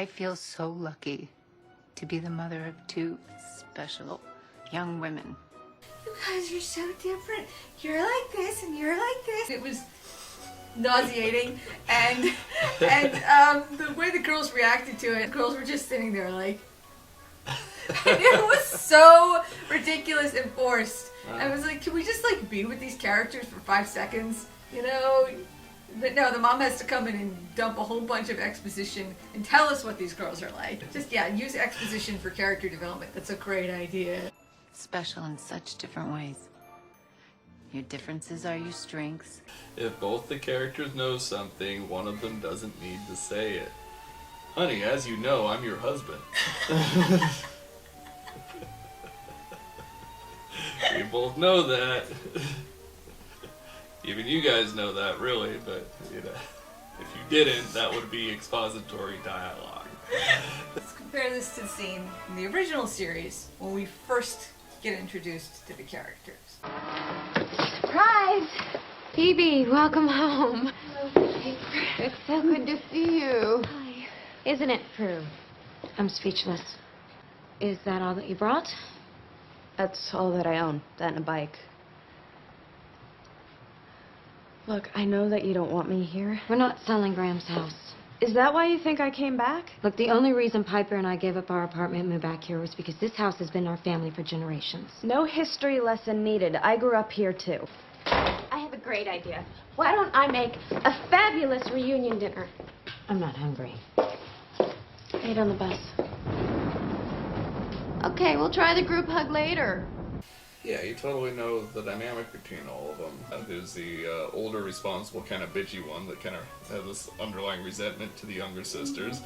I feel so lucky to be the mother of two special young women. You guys are so different. You're like this and you're like this. It was nauseating, and the way the girls reacted to it, girls were just sitting there like, and it was so ridiculous and forced. I was like, can we just like be with these characters for 5 seconds, you know? But no, the mom has to come in and dump a whole bunch of exposition and tell us what these girls are like. Just, yeah, use exposition for character development. That's a great idea. Special in such different ways. Your differences are your strengths. If both the characters know something, one of them doesn't need to say it. Honey, as you know, I'm your husband. We both know that. Even you guys know that, really, but, you know, if you didn't, that would be expository dialogue. Let's compare this to the scene in the original series when we first get introduced to the characters. Surprise! Phoebe, welcome home. Hello, Piper. It's so good to see you. Hi. Isn't it, Prue? I'm speechless. Is that all that you brought? That's all that I own, that and a bike. Look, I know that you don't want me here. We're not selling Graham's house. Is that why you think I came back? Look, the only reason Piper and I gave up our apartment and moved back here was because this house has been our family for generations. No history lesson needed. I grew up here, too. I have a great idea. Why don't I make a fabulous reunion dinner? I'm not hungry. Wait on the bus. Okay, we'll try the group hug later. Yeah, you totally know the dynamic between all of them. There's the older, responsible, kind of bitchy one that kind of has this underlying resentment to the younger sisters,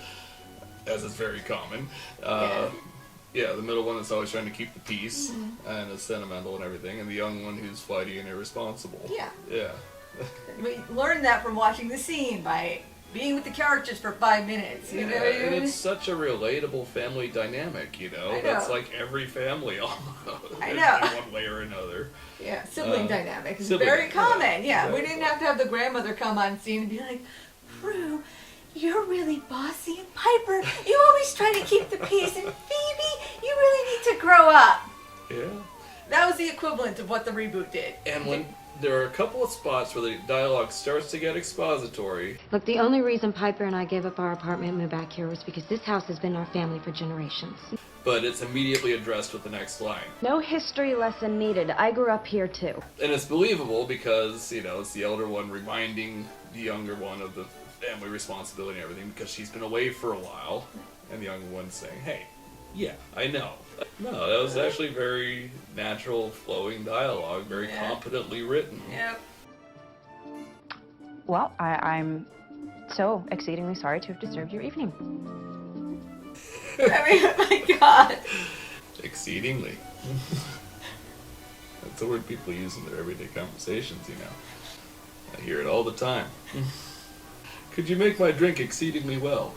as is very common. Yeah, the middle one is always trying to keep the peace and is sentimental and everything, and the young one who's flighty and irresponsible. Yeah. Yeah. We learned that from watching the scene by being with the characters for 5 minutes. You know what I and mean? it's such a relatable family dynamic, you know? I know. That's like every family almost. I know. In one way or another. Yeah, sibling dynamic is sibling, very common. Yeah, we exactly. didn't have to have the grandmother come on scene and be like, Prue, you're really bossy, and Piper, you always try to keep the peace, and Phoebe, you really need to grow up. Yeah. That was the equivalent of what the reboot did. And when there are a couple of spots where the dialogue starts to get expository. Look, the only reason Piper and I gave up our apartment and moved back here was because this house has been our family for generations. But it's immediately addressed with the next line. No history lesson needed. I grew up here, too. And it's believable because, you know, it's the elder one reminding the younger one of the family responsibility and everything because she's been away for a while. And the younger one's saying, hey, yeah, I know. No, that was actually very natural, flowing dialogue, very competently written. Yep. Well, I'm so exceedingly sorry to have disturbed your evening. I mean, oh my God. Exceedingly. That's the word people use in their everyday conversations, you know. I hear it all the time. Could you make my drink exceedingly well?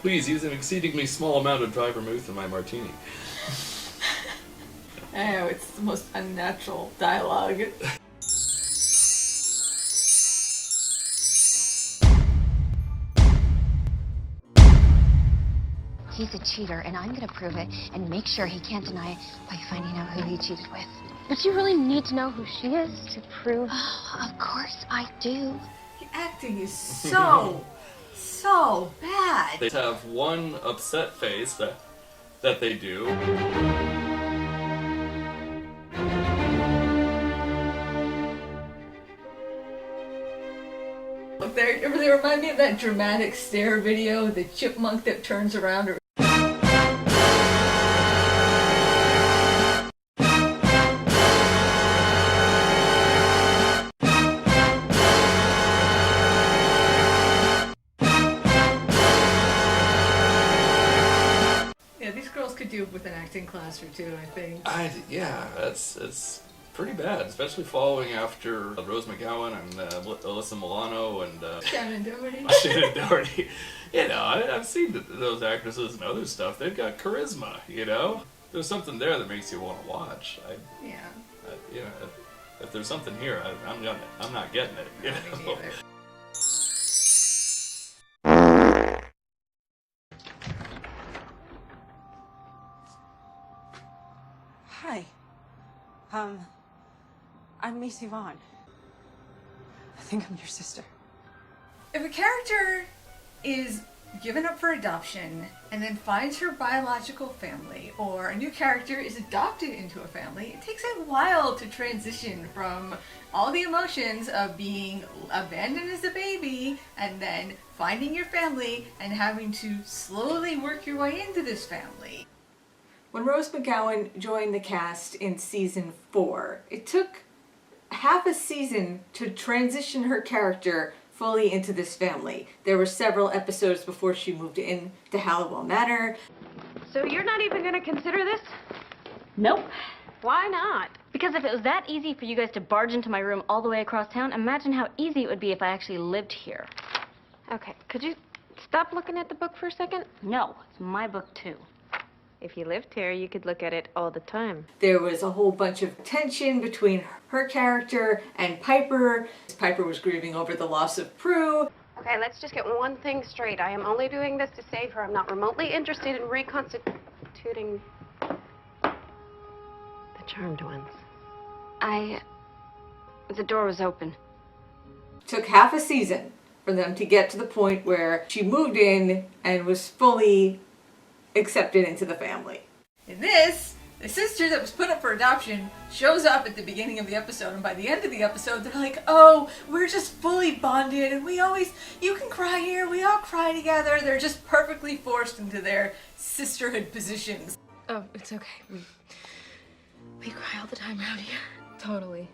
Please use an exceedingly small amount of dry vermouth in my martini. I know, it's the most unnatural dialogue. He's a cheater, and I'm gonna prove it and make sure he can't deny it by finding out who he cheated with. But you really need to know who she is to prove... Oh, of course I do. The acting is so bad. They have one upset face that they do. Look, they remind me of that dramatic stare video, the chipmunk that turns around. Yeah, these girls could do with an acting class or two, I think. Yeah, it's pretty bad, especially following after Rose McGowan and Alyssa Milano and Shannon Doherty. Shannon Doherty. You know, I've seen those actresses and other stuff. They've got charisma, you know? There's something there that makes you want to watch. Yeah. You know, if there's something here, I'm not getting it. You know? Me neither. niece Yvonne. I think I'm your sister. If a character is given up for adoption and then finds her biological family, or a new character is adopted into a family, it takes a while to transition from all the emotions of being abandoned as a baby and then finding your family and having to slowly work your way into this family. When Rose McGowan joined the cast in season 4, it took half a season to transition her character fully into this family. There were several episodes before she moved in to Hallowell Manor. So you're not even going to consider this? Nope. Why not? Because if it was that easy for you guys to barge into my room all the way across town, imagine how easy it would be if I actually lived here. Okay, could you stop looking at the book for a second? No, it's my book too. If you lived here, you could look at it all the time. There was a whole bunch of tension between her character and Piper. Piper was grieving over the loss of Prue. Okay, let's just get one thing straight. I am only doing this to save her. I'm not remotely interested in reconstituting the Charmed Ones. The door was open. Took half a season for them to get to the point where she moved in and was fully accepted into the family. In this, the sister that was put up for adoption shows up at the beginning of the episode, and by the end of the episode they're like, oh, we're just fully bonded and you can cry here, we all cry together. They're just perfectly forced into their sisterhood positions. Oh, it's okay. We cry all the time around here. Totally.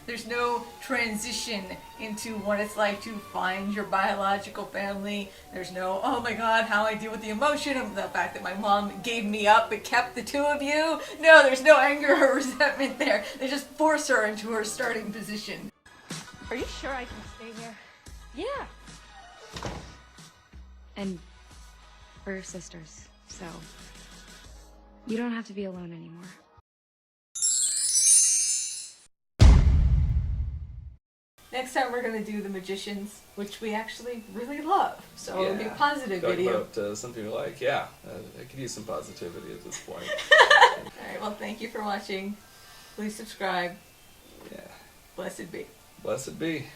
There's no transition into what it's like to find your biological family. There's no, oh my god, how I deal with the emotion of the fact that my mom gave me up but kept the two of you. No, there's no anger or resentment there. They just force her into her starting position. Are you sure I can stay here? Yeah. And we're sisters, so you don't have to be alone anymore. Next time we're going to do The Magicians, which we actually really love. So it'll be a positive Talk video. about something you like. Yeah, I could use some positivity at this point. Alright, well, thank you for watching. Please subscribe. Yeah. Blessed be. Blessed be.